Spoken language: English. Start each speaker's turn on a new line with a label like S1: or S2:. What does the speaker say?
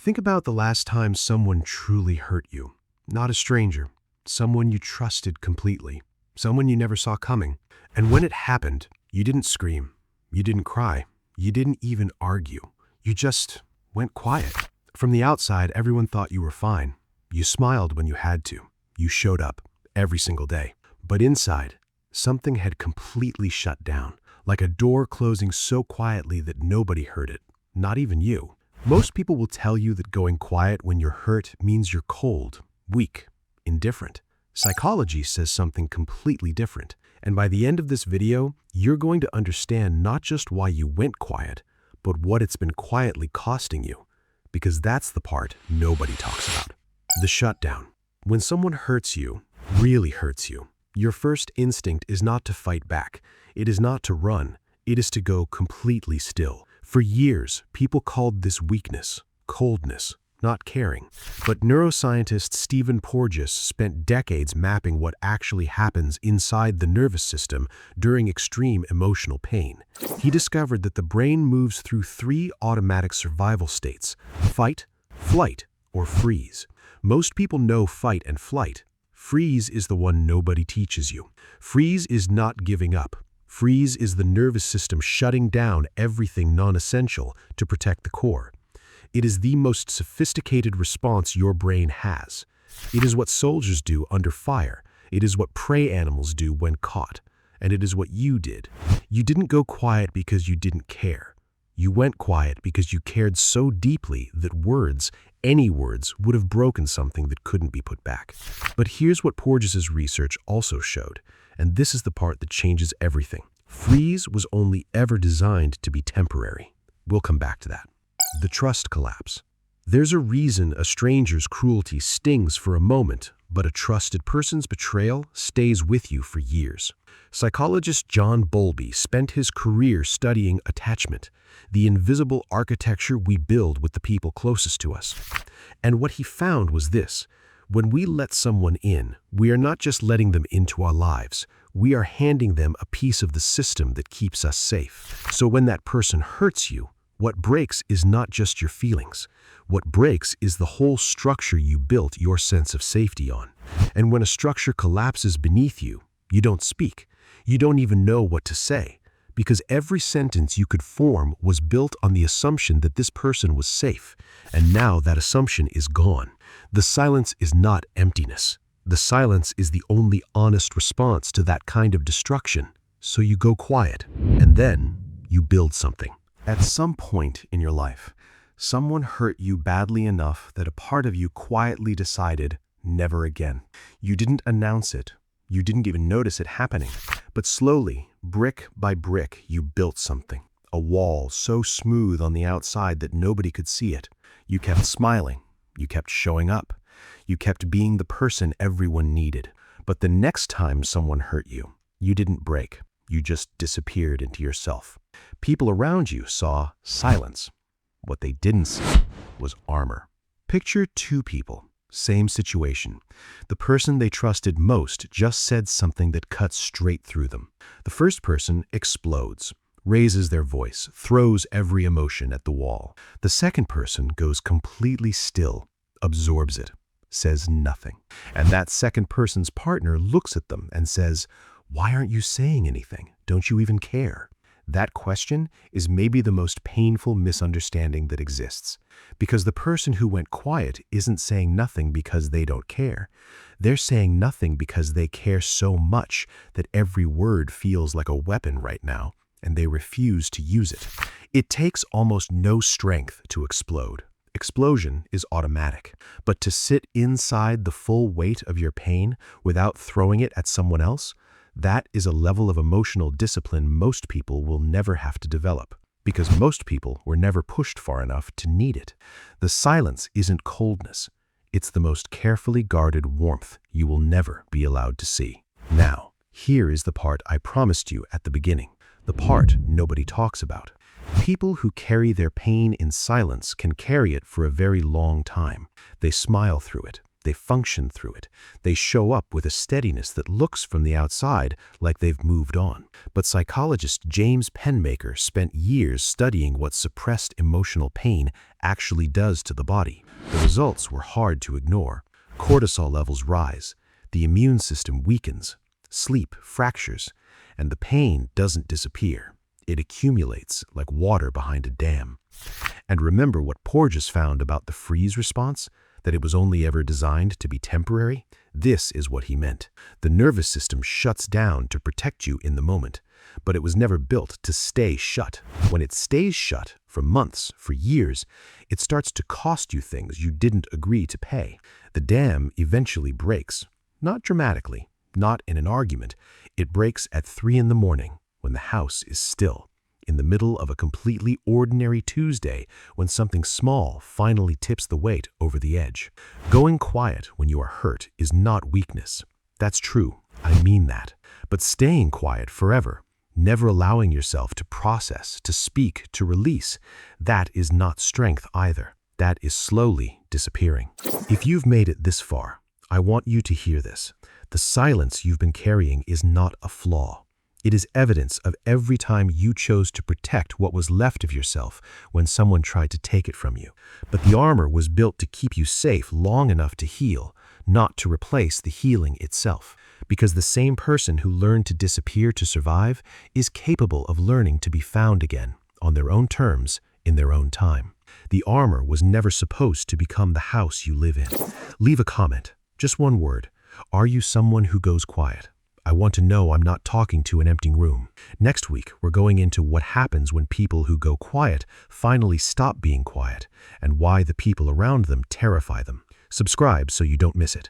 S1: Think about the last time someone truly hurt you. Not a stranger, someone you trusted completely, someone you never saw coming. And when it happened, you didn't scream, you didn't cry, you didn't even argue. You just went quiet. From the outside, everyone thought you were fine. You smiled when you had to. You showed up every single day. But inside, something had completely shut down, like a door closing so quietly that nobody heard it, not even you. Most people will tell you that going quiet when you're hurt means you're cold, weak, indifferent. Psychology says something completely different. And by the end of this video, you're going to understand not just why you went quiet, but what it's been quietly costing you. Because that's the part nobody talks about. The shutdown. When someone hurts you, really hurts you, your first instinct is not to fight back. It is not to run. It is to go completely still. For years, people called this weakness, coldness, not caring. But neuroscientist Stephen Porges spent decades mapping what actually happens inside the nervous system during extreme emotional pain. He discovered that the brain moves through three automatic survival states: fight, flight, or freeze. Most people know fight and flight. Freeze is the one nobody teaches you. Freeze is not giving up. Freeze is the nervous system shutting down everything non-essential to protect the core. It is the most sophisticated response your brain has. It is what soldiers do under fire. It is what prey animals do when caught. And it is what you did. You didn't go quiet because you didn't care. You went quiet because you cared so deeply that words, any words, would have broken something that couldn't be put back. But here's what Porges's research also showed, and this is the part that changes everything. Freeze was only ever designed to be temporary. We'll come back to that. The trust collapse. There's a reason a stranger's cruelty stings for a moment, but a trusted person's betrayal stays with you for years. Psychologist John Bowlby spent his career studying attachment, the invisible architecture we build with the people closest to us. And what he found was this: when we let someone in, we are not just letting them into our lives, we are handing them a piece of the system that keeps us safe. So when that person hurts you, what breaks is not just your feelings. What breaks is the whole structure you built your sense of safety on. And when a structure collapses beneath you, you don't speak. You don't even know what to say, because every sentence you could form was built on the assumption that this person was safe, and now that assumption is gone. The silence is not emptiness. The silence is the only honest response to that kind of destruction. So you go quiet, and then you build something. At some point in your life, someone hurt you badly enough that a part of you quietly decided, never again. You didn't announce it. You didn't even notice it happening. But slowly, brick by brick, you built something. A wall so smooth on the outside that nobody could see it. You kept smiling. You kept showing up. You kept being the person everyone needed. But the next time someone hurt you, you didn't break. You just disappeared into yourself. People around you saw silence. What they didn't see was armor. Picture two people, same situation. The person they trusted most just said something that cut straight through them. The first person explodes, raises their voice, throws every emotion at the wall. The second person goes completely still, absorbs it, says nothing. And that second person's partner looks at them and says, "Why aren't you saying anything? Don't you even care?" That question is maybe the most painful misunderstanding that exists, because the person who went quiet isn't saying nothing because they don't care. They're saying nothing because they care so much that every word feels like a weapon right now, and they refuse to use it. It takes almost no strength to explode. Explosion is automatic, but to sit inside the full weight of your pain without throwing it at someone else, that is a level of emotional discipline most people will never have to develop, because most people were never pushed far enough to need it. The silence isn't coldness. It's the most carefully guarded warmth you will never be allowed to see. Now, here is the part I promised you at the beginning, the part nobody talks about. People who carry their pain in silence can carry it for a very long time. They smile through it. They function through it. They show up with a steadiness that looks from the outside like they've moved on. But psychologist James Penmaker spent years studying what suppressed emotional pain actually does to the body. The results were hard to ignore. Cortisol levels rise, the immune system weakens, sleep fractures, and the pain doesn't disappear. It accumulates like water behind a dam. And remember what Porges found about the freeze response? That it was only ever designed to be temporary? This is what he meant. The nervous system shuts down to protect you in the moment, but it was never built to stay shut. When it stays shut for months, for years, it starts to cost you things you didn't agree to pay. The dam eventually breaks. Not dramatically, not in an argument. It breaks at 3 in the morning when the house is still. In the middle of a completely ordinary Tuesday when something small finally tips the weight over the edge. Going quiet when you are hurt is not weakness. That's true, I mean that. But staying quiet forever, never allowing yourself to process, to speak, to release, that is not strength either. That is slowly disappearing. If you've made it this far, I want you to hear this. The silence you've been carrying is not a flaw. It is evidence of every time you chose to protect what was left of yourself when someone tried to take it from you. But the armor was built to keep you safe long enough to heal, not to replace the healing itself. Because the same person who learned to disappear to survive is capable of learning to be found again, on their own terms, in their own time. The armor was never supposed to become the house you live in. Leave a comment, just one word. Are you someone who goes quiet? I want to know I'm not talking to an empty room. Next week, we're going into what happens when people who go quiet finally stop being quiet and why the people around them terrify them. Subscribe so you don't miss it.